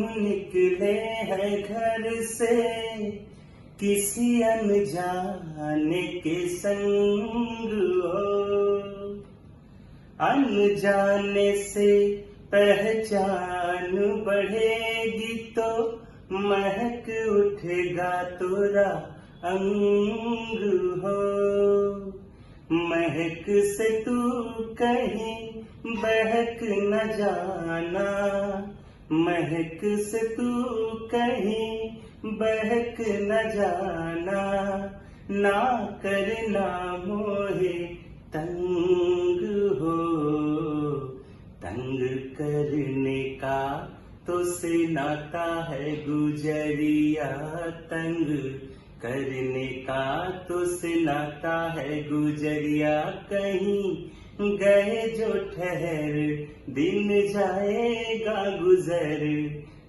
निकले हैं घर से किसी अनजाने के संग हो। अनजाने से पहचान बढ़ेगी तो महक उठेगा तोरा अंग हो। महक से तू कहीं बहक न जाना, महक से तू कहीं बहक न जाना। ना करना मोहे तंग हो, तंग करने का तो से नाता है गुजरिया। तंग करने का तो से नाता है गुजरिया। कहीं गए जो ठहर दिन जाएगा गुजर।